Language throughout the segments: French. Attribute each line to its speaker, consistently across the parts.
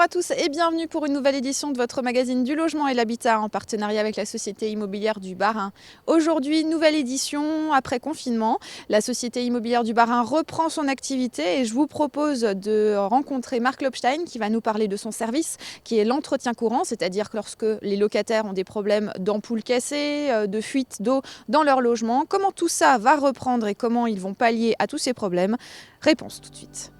Speaker 1: Bonjour à tous et bienvenue pour une nouvelle édition de votre magazine du logement et l'habitat en partenariat avec la Société immobilière du Bas-Rhin. Aujourd'hui, nouvelle édition après confinement. La Société immobilière du Bas-Rhin reprend son activité et je vous propose de rencontrer Marc Lobstein qui va nous parler de son service qui est l'entretien courant, c'est-à-dire que lorsque les locataires ont des problèmes d'ampoules cassées, de fuite d'eau dans leur logement. Comment tout ça va reprendre et comment ils vont pallier à tous ces problèmes? Réponse tout de suite.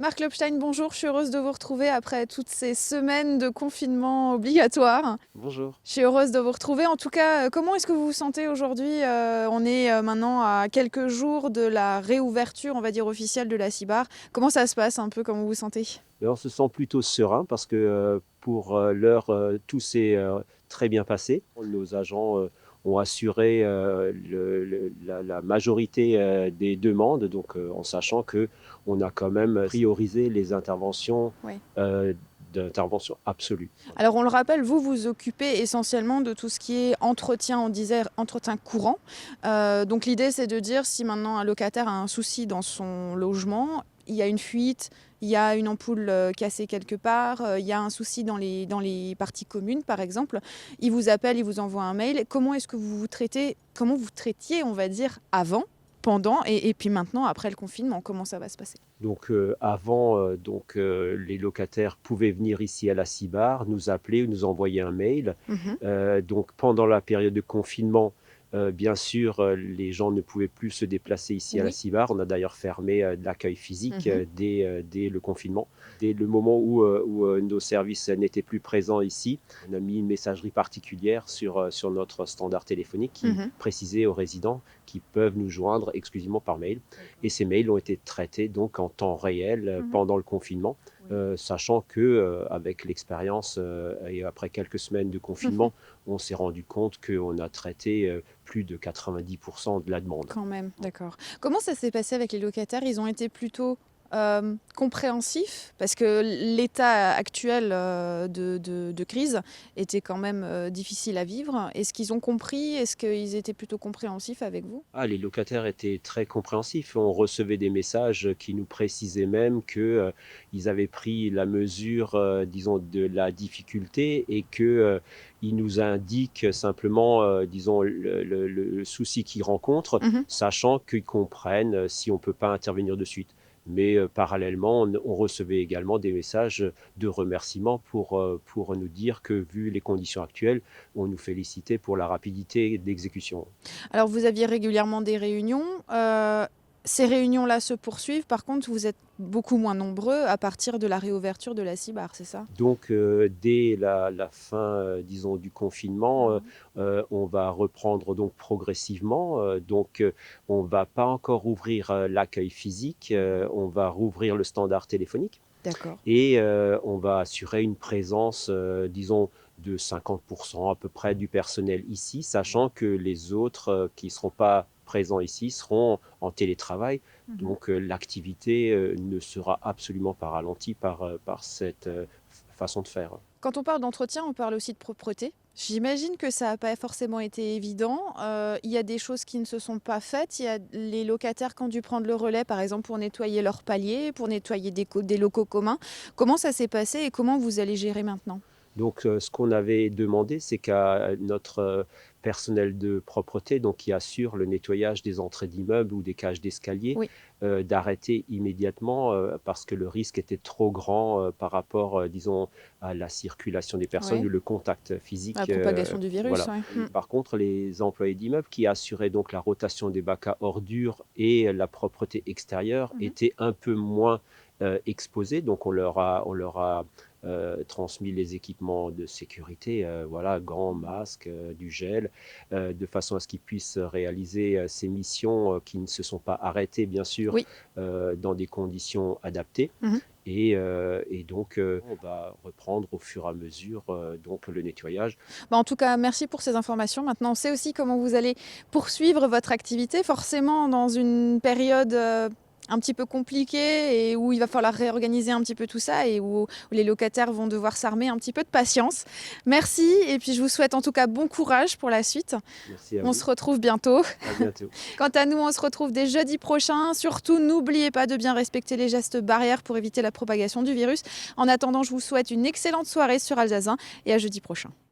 Speaker 1: Marc Lobstein, bonjour, je suis heureuse de vous retrouver après toutes ces semaines de confinement obligatoire.
Speaker 2: Bonjour.
Speaker 1: Je suis heureuse de vous retrouver. En tout cas, comment est-ce que vous vous sentez aujourd'hui? On est maintenant à quelques jours de la réouverture, on va dire, officielle de la CIBAR. Comment ça se passe un peu, comment vous vous sentez?
Speaker 2: On se sent plutôt serein parce que pour l'heure, tout s'est très bien passé. Nos agents ont assuré la majorité des demandes, donc en sachant que on a quand même priorisé les interventions
Speaker 1: Oui.
Speaker 2: euh, d'intervention absolue.
Speaker 1: Alors on le rappelle, vous vous occupez essentiellement de tout ce qui est entretien, on disait entretien courant. Donc l'idée c'est de dire si maintenant un locataire a un souci dans son logement, il y a une fuite, il y a une ampoule cassée quelque part, il y a un souci dans les parties communes par exemple, il vous appelle, il vous envoie un mail. Comment est-ce que vous vous traitez, comment vous traitiez on va dire avant, pendant et puis maintenant après le confinement, comment ça va se passer?
Speaker 2: Donc avant, les locataires pouvaient venir ici à la CIBAR, nous appeler ou nous envoyer un mail.
Speaker 1: Mhm.
Speaker 2: Donc pendant la période de confinement, bien sûr, les gens ne pouvaient plus se déplacer ici à la
Speaker 1: Oui.
Speaker 2: CIBAR. On a d'ailleurs fermé l'accueil physique
Speaker 1: Mhm.
Speaker 2: dès le confinement. Dès le moment où nos services n'étaient plus présents ici, on a mis une messagerie particulière sur notre standard téléphonique qui
Speaker 1: Mhm.
Speaker 2: précisait aux résidents qu'ils peuvent nous joindre exclusivement par mail. Et ces mails ont été traités donc en temps réel
Speaker 1: Mhm.
Speaker 2: pendant le confinement, sachant que avec l'expérience et après quelques semaines de
Speaker 1: Mhm.
Speaker 2: confinement, on s'est rendu compte qu'on a traité plus de 90% de la demande.
Speaker 1: Quand même, d'accord. Comment ça s'est passé avec les locataires? Ils ont été plutôt compréhensifs parce que l'état actuel de crise était quand même difficile à vivre. Est-ce qu'ils ont compris? Est-ce qu'ils étaient plutôt compréhensifs avec vous?
Speaker 2: Ah, les locataires étaient très compréhensifs. On recevait des messages qui nous précisaient même que ils avaient pris la mesure, disons, de la difficulté et que ils nous indiquent simplement, disons, le souci qu'ils rencontrent,
Speaker 1: Mhm.
Speaker 2: sachant qu'ils comprennent si on ne peut pas intervenir de suite. Mais parallèlement, on recevait également des messages de remerciement pour nous dire que, vu les conditions actuelles, on nous félicitait pour la rapidité d'exécution.
Speaker 1: Alors vous aviez régulièrement des réunions. Ces réunions-là se poursuivent. Par contre, vous êtes beaucoup moins nombreux à partir de la réouverture de la CIBAR, c'est ça?
Speaker 2: Donc, dès la fin, disons, du confinement,
Speaker 1: Mhm.
Speaker 2: on va reprendre donc progressivement. On va pas encore ouvrir l'accueil physique,
Speaker 1: Mhm.
Speaker 2: on va rouvrir le standard téléphonique
Speaker 1: D'accord.
Speaker 2: et on va assurer une présence, disons, de 50% à peu près du personnel ici, sachant que les autres qui ne seront pas présents ici seront en télétravail.
Speaker 1: Mhm.
Speaker 2: Donc, l'activité ne sera absolument pas ralentie par cette façon de faire.
Speaker 1: Quand on parle d'entretien, on parle aussi de propreté. J'imagine que ça n'a pas forcément été évident. Il y a des choses qui ne se sont pas faites. Il y a les locataires qui ont dû prendre le relais, par exemple, pour nettoyer leur palier, pour nettoyer des locaux communs. Comment ça s'est passé et comment vous allez gérer maintenant?
Speaker 2: Donc, ce qu'on avait demandé, c'est qu'à notre personnel de propreté, donc qui assure le nettoyage des entrées d'immeubles ou des cages d'escalier,
Speaker 1: Oui,
Speaker 2: d'arrêter immédiatement parce que le risque était trop grand par rapport, disons, à la circulation des personnes ou
Speaker 1: ouais.
Speaker 2: le contact
Speaker 1: La
Speaker 2: physique.
Speaker 1: propagation du virus,
Speaker 2: Voilà.
Speaker 1: ouais.
Speaker 2: Par contre, les employés d'immeubles qui assuraient donc la rotation des bacs à ordures et la propreté extérieure
Speaker 1: Mhm.
Speaker 2: étaient un peu moins exposés. Donc, on leur a transmis les équipements de sécurité, voilà, gants, masques, du gel, de façon à ce qu'ils puissent réaliser ces missions qui ne se sont pas arrêtées, bien sûr,
Speaker 1: Oui.
Speaker 2: dans des conditions adaptées.
Speaker 1: Mhm.
Speaker 2: Et donc, on va reprendre au fur et à mesure donc le nettoyage.
Speaker 1: Bah, en tout cas, merci pour ces informations. Maintenant, on sait aussi comment vous allez poursuivre votre activité. Forcément, dans une période un petit peu compliqué et où il va falloir réorganiser un petit peu tout ça et où les locataires vont devoir s'armer un petit peu de patience. Merci et puis je vous souhaite en tout cas bon courage pour la suite.
Speaker 2: Merci à
Speaker 1: On
Speaker 2: vous.
Speaker 1: se retrouve bientôt.
Speaker 2: À bientôt.
Speaker 1: Quant à nous, on se retrouve dès jeudi prochain. Surtout, n'oubliez pas de bien respecter les gestes barrières pour éviter la propagation du virus. En attendant, je vous souhaite une excellente soirée sur Alsace et à jeudi prochain.